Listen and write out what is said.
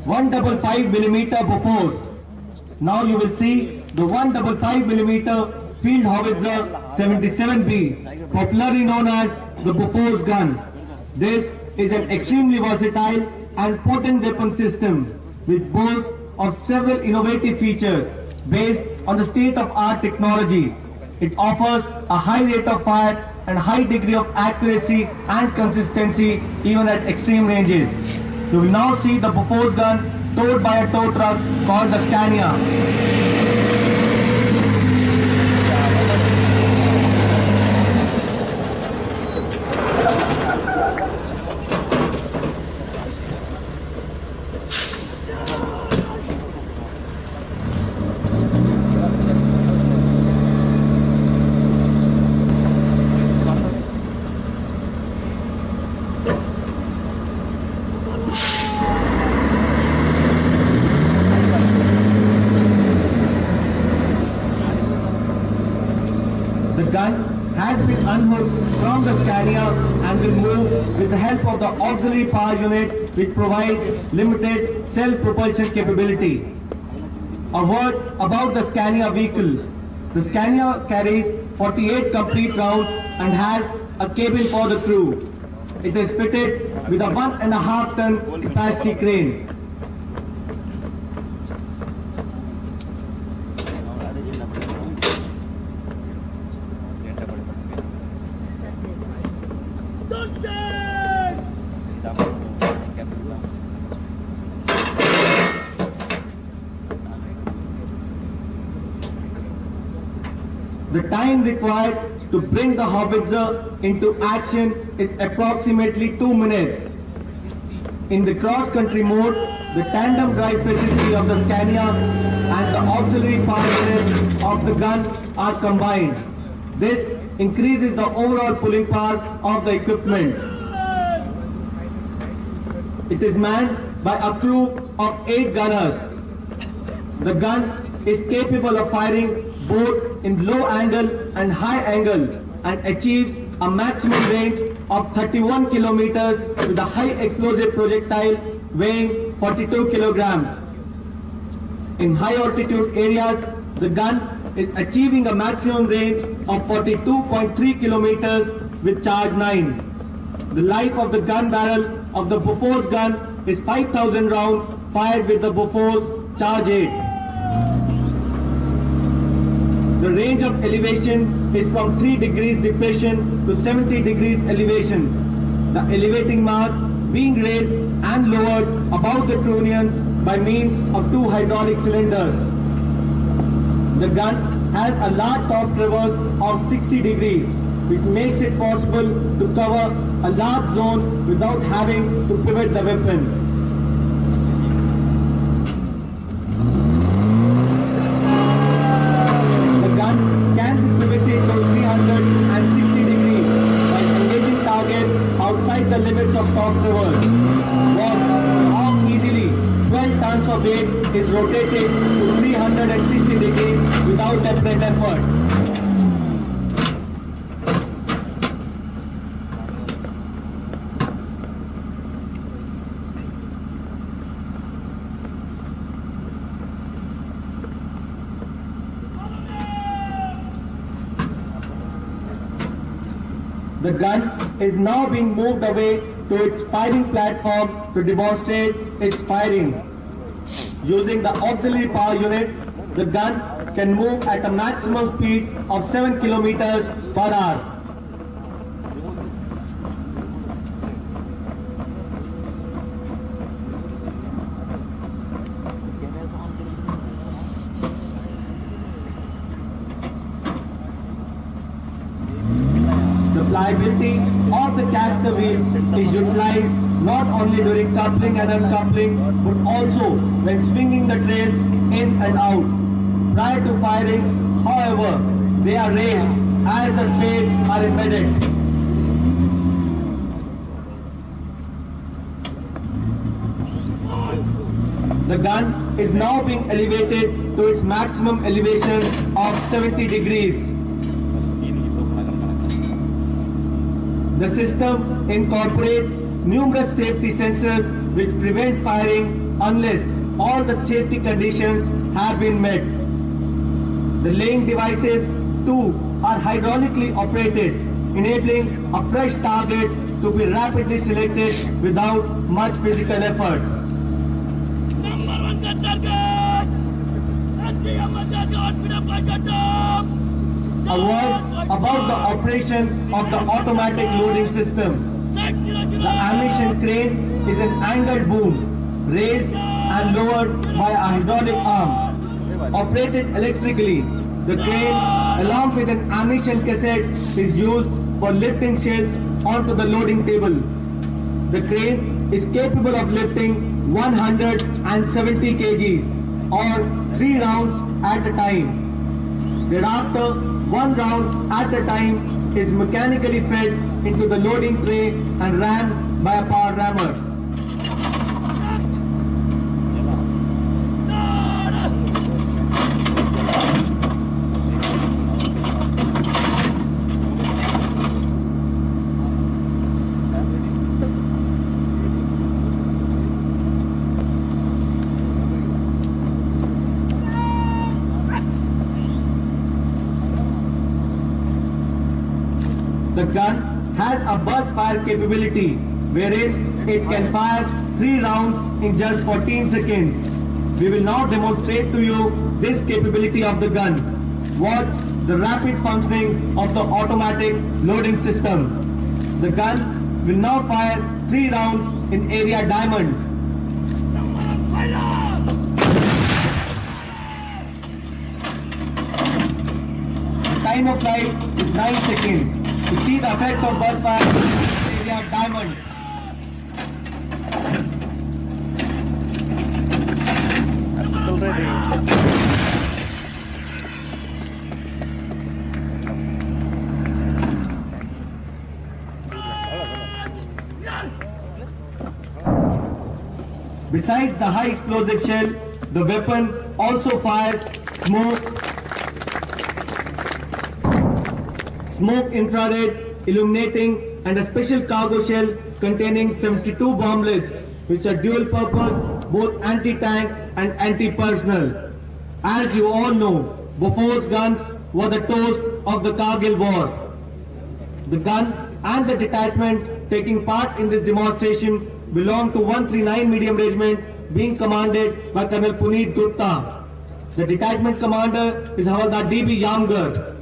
155mm Bofors. Now you will see the 155mm Field Howitzer 77B, popularly known as the Bofors gun. This is an extremely versatile and potent weapon system which boasts of several innovative features based on the state-of-art technology. It offers a high rate of fire and high degree of accuracy and consistency even at extreme ranges. You will now see the Bofors gun towed by a tow truck called the Scania. The gun has been unhooked from the Scania and will move with the help of the auxiliary power unit which provides limited self-propulsion capability. A word about the Scania vehicle. The Scania carries 48 complete rounds and has a cabin for the crew. It is fitted with a 1.5 ton capacity crane. The time required to bring the howitzer into action is approximately 2 minutes. In the cross-country mode, the tandem drive facility of the Scania and the auxiliary power unit of the gun are combined. This increases the overall pulling power of the equipment. It is manned by a crew of 8 gunners. The gun is capable of firing both in low angle and high angle and achieves a maximum range of 31 kilometers with a high explosive projectile weighing 42 kilograms. In high altitude areas, the gun is achieving a maximum range of 42.3 kilometers with charge 9. The life of the gun barrel of the Bofors gun is 5,000 rounds fired with the Bofors charge 8. The range of elevation is from 3 degrees depression to 70 degrees elevation. The elevating mass being raised and lowered above the trunnions by means of 2 hydraulic cylinders. The gun has a large top traverse of 60 degrees, which makes it possible to cover a large zone without having to pivot the weapon. Outside the limits of top traverse. Watch how easily 12 tons of weight is rotated to 360 degrees without apparent effort. The gun is now being moved away to its firing platform to demonstrate its firing. Using the auxiliary power unit, the gun can move at a maximum speed of 7 kilometers per hour. The pliability of the caster wheels is utilized not only during coupling and uncoupling but also when swinging the trails in and out. Prior to firing, however, they are raised as the spades are embedded. The gun is now being elevated to its maximum elevation of 70 degrees. The system incorporates numerous safety sensors which prevent firing unless all the safety conditions have been met. The laying devices too are hydraulically operated, enabling a fresh target to be rapidly selected without much physical effort. Number one target! A word about the operation of the automatic loading system. The ammunition crane is an angled boom, raised and lowered by a hydraulic arm. Operated electrically, the crane, along with an ammunition cassette, is used for lifting shells onto the loading table. The crane is capable of lifting 170 kg or 3 rounds at a time. Thereafter, 1 round at a time is mechanically fed into the loading tray and rammed by a power rammer. The gun has a burst fire capability wherein it can fire 3 rounds in just 14 seconds. We will now demonstrate to you this capability of the gun. Watch the rapid functioning of the automatic loading system. The gun will now fire 3 rounds in area diamond. The time of flight is 9 seconds. To see the effect of burst fire in area diamond. Besides the high explosive shell, the weapon also fires smoke infrared, illuminating, and a special cargo shell containing 72 bomblets, which are dual purpose, both anti-tank and anti-personnel. As you all know, Bofors guns were the toast of the Kargil war. The gun and the detachment taking part in this demonstration belong to 139 Medium Regiment, being commanded by Colonel Puneet Gupta. The detachment commander is Havaldar D.B. Yamgar.